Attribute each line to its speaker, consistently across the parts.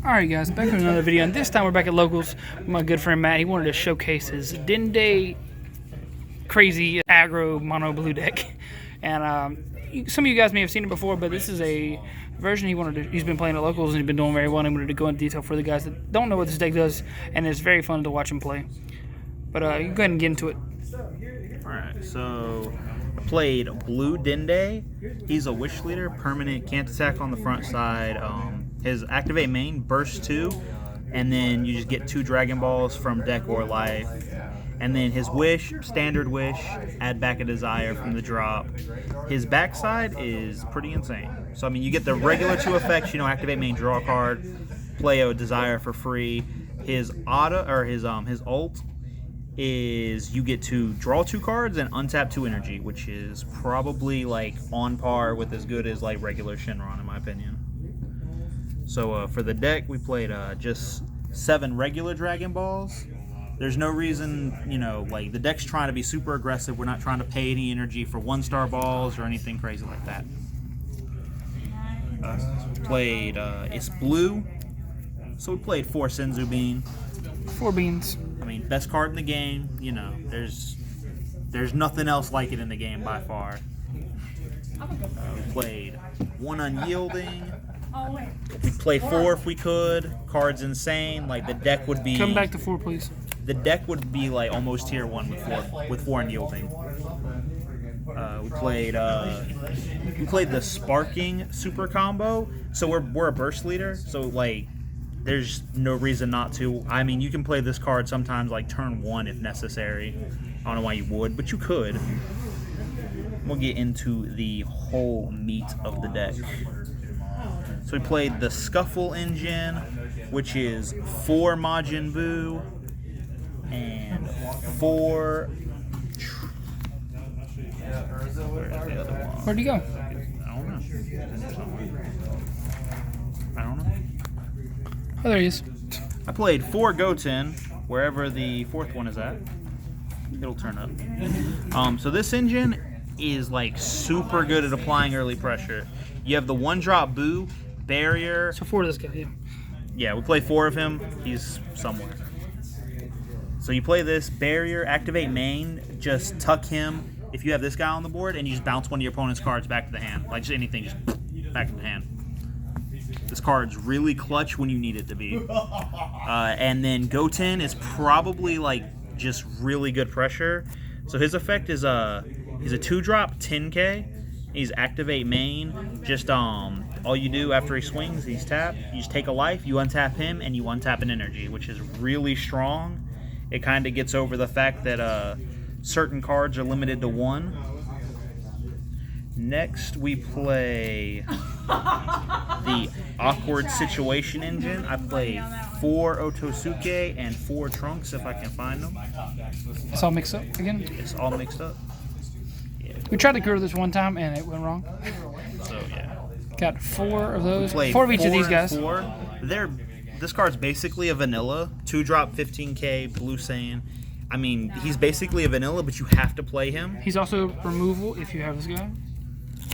Speaker 1: Alright guys, back with another video, and this time we're back at Locals with my good friend Matt. He wanted to showcase his Dende crazy aggro mono blue deck. And some of you guys may have seen it before, but this is a version he's been playing at Locals and he's been doing very well, and he wanted to go into detail for the guys that don't know what this deck does, and it's very fun to watch him play. But you can go ahead and get into it.
Speaker 2: Alright, so I played blue Dende. He's a Wish Leader, permanent, can't attack on the front side. His activate main, burst 2, and then you just get 2 Dragon Balls from deck or life. And then his Wish, standard Wish, add back a Desire from the drop. His backside is pretty insane. So I mean, you get the regular 2 effects, activate main, draw a card, play a Desire for free. His auto or his ult is you get to draw 2 cards and untap 2 energy, which is probably like on par with as good as like regular Shenron in my opinion. So for the deck, we played just 7 regular Dragon Balls. There's no reason, like the deck's trying to be super aggressive. We're not trying to pay any energy for 1-star balls or anything crazy like that. Played, it's blue, so we played 4 Senzu Bean.
Speaker 1: 4 beans.
Speaker 2: I mean, best card in the game. There's nothing else like it in the game by far. We played 1 Unyielding. We'd play 4 if we could. Card's insane. Like the deck would be.
Speaker 1: Come back to 4, please.
Speaker 2: The deck would be like almost tier 1 with 4 Unyielding. We played the Sparking super combo. So we're a burst leader. So like, there's no reason not to. I mean, you can play this card sometimes like turn 1 if necessary. I don't know why you would, but you could. We'll get into the whole meat of the deck. So we played the Scuffle Engine, which is 4 Majin Buu and 4. Where's the other one?
Speaker 1: Where'd he go?
Speaker 2: I don't know.
Speaker 1: Oh, there he is.
Speaker 2: I played 4 Goten, wherever the 4th one is at. It'll turn up. So this engine is like super good at applying early pressure. You have the 1-drop Buu, barrier.
Speaker 1: So 4 of this guy, yeah.
Speaker 2: Yeah, we play 4 of him. He's somewhere. So you play this, barrier, activate main, just tuck him if you have this guy on the board, and you just bounce one of your opponent's cards back to the hand. Like just anything, just back to the hand. This card's really clutch when you need it to be. And then Goten is probably like just really good pressure. So his effect is he's a 2-drop 10k. He's activate main. Just all you do after he swings, he's tapped. You just take a life, you untap him, and you untap an energy, which is really strong. It kind of gets over the fact that certain cards are limited to 1. Next, we play the Awkward Situation Engine. I play 4 Otosuke and 4 Trunks if I can find them.
Speaker 1: It's all mixed up again?
Speaker 2: It's all mixed up. Yeah.
Speaker 1: We tried to cure this one time and it went wrong.
Speaker 2: So, yeah.
Speaker 1: Got 4 of those. 4 of each
Speaker 2: 4
Speaker 1: of these guys.
Speaker 2: 4. This card's basically a vanilla. 2-drop 15k, Blue Saiyan. I mean, he's basically a vanilla, but you have to play him.
Speaker 1: He's also removal if you have this guy.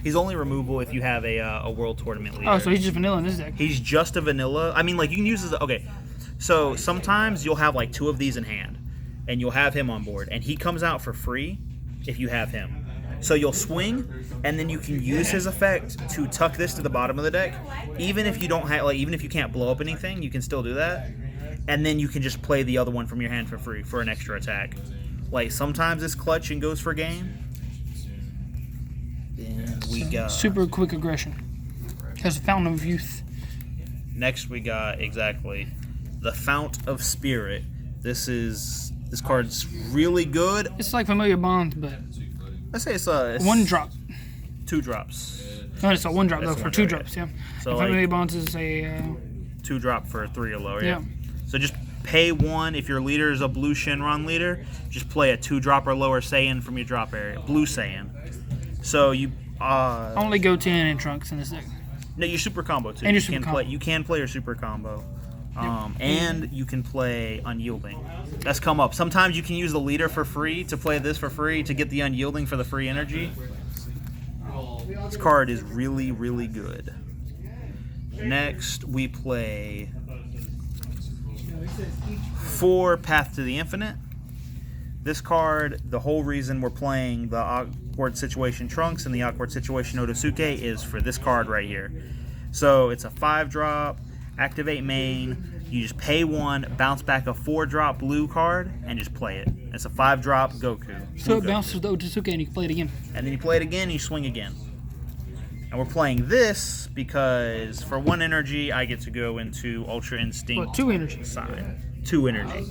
Speaker 2: He's only removable if you have a World Tournament leader.
Speaker 1: Oh, so he's just vanilla in this deck.
Speaker 2: He's just a vanilla. I mean, like, you can use this. Okay, so sometimes you'll have, like, 2 of these in hand, and you'll have him on board, and he comes out for free if you have him. So you'll swing, and then you can use his effect to tuck this to the bottom of the deck. Even if you don't have, like, even if you can't blow up anything, you can still do that. And then you can just play the other one from your hand for free for an extra attack. Like, sometimes it's clutch and goes for game. Then we got
Speaker 1: super quick aggression. Has a Fountain of Youth.
Speaker 2: Next we got exactly the Fount of Spirit. This card's really good.
Speaker 1: It's like Familiar Bonds, but
Speaker 2: I say it's
Speaker 1: 1 drop.
Speaker 2: 2 drops.
Speaker 1: No, it's a 1 drop though for 2 drops. Yeah.
Speaker 2: So
Speaker 1: Familiar Bonds is a
Speaker 2: 2 drop for 3 or lower.
Speaker 1: Yeah.
Speaker 2: So just pay 1 if your leader is a blue Shenron leader. Just play a 2-drop or lower Saiyan from your drop area. Blue Saiyan. So you
Speaker 1: only Goten and Trunks in this deck.
Speaker 2: No, your super combo too.
Speaker 1: And your super combo.
Speaker 2: You can play your super combo. And you can play Unyielding. That's come up. Sometimes you can use the leader for free to play this for free to get the Unyielding for the free energy. This card is really, really good. Next, we play 4 Path to the Infinite. This card, the whole reason we're playing the Awkward Situation Trunks and the Awkward Situation Otosuke is for this card right here. So it's a 5-drop, activate main, you just pay 1, bounce back a 4-drop blue card, and just play it. It's a 5-drop Goku.
Speaker 1: So it
Speaker 2: Goku.
Speaker 1: bounces the Otosuke and you can play it again.
Speaker 2: And then you play it again, you swing again. And we're playing this because for 1 energy, I get to go into Ultra Instinct.
Speaker 1: Well, 2 energy.
Speaker 2: Side. 2 energy.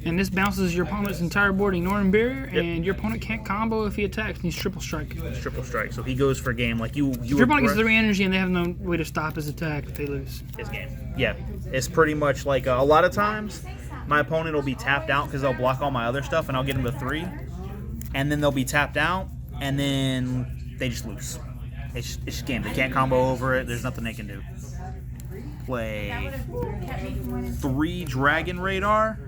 Speaker 1: And this bounces your opponent's entire board, ignoring barrier, and your opponent can't combo if he attacks, and he's triple strike.
Speaker 2: It's triple strike, so he goes for game. Like you
Speaker 1: If your opponent gets 3 energy and they have no way to stop his attack if they lose.
Speaker 2: his game. Yeah, it's pretty much like a lot of times my opponent will be tapped out because they'll block all my other stuff, and I'll get them to 3, and then they'll be tapped out, and then they just lose. It's just game. They can't combo over it. There's nothing they can do. Play 3 Dragon Radar.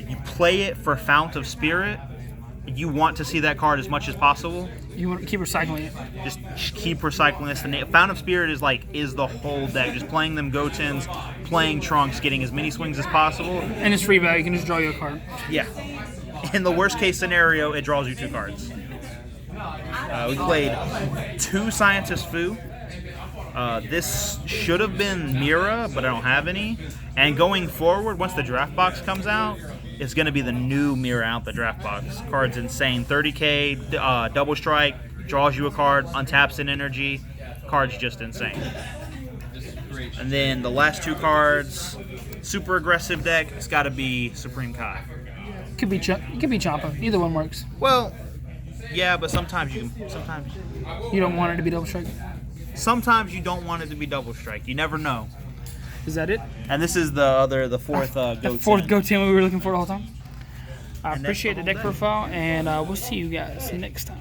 Speaker 2: You play it for Fount of Spirit. You want to see that card as much as possible.
Speaker 1: You want to keep recycling it.
Speaker 2: Just keep recycling this. The Fount of Spirit is the whole deck. Just playing them Gotens, playing Trunks, getting as many swings as possible.
Speaker 1: And it's free value. You can just draw you a card.
Speaker 2: Yeah. In the worst case scenario, it draws you 2 cards. We played 2 Scientist Fu. This should have been Mira, but I don't have any. And going forward, once the draft box comes out, it's going to be the new Mira out the draft box. Card's insane. 30k, double strike, draws you a card, untaps an energy. Card's just insane. And then the last 2 cards, super aggressive deck, it's got to be Supreme Kai.
Speaker 1: Could be Champa. Either one works.
Speaker 2: Well, yeah, but sometimes you
Speaker 1: don't want it to be double strike.
Speaker 2: Sometimes you don't want it to be double strike. You never know.
Speaker 1: Is that it?
Speaker 2: And this is the fourth Goten.
Speaker 1: The 4th Goten we were looking for the whole time. I
Speaker 2: And that's
Speaker 1: appreciate
Speaker 2: the
Speaker 1: the
Speaker 2: whole
Speaker 1: deck profile, and we'll see you guys next time.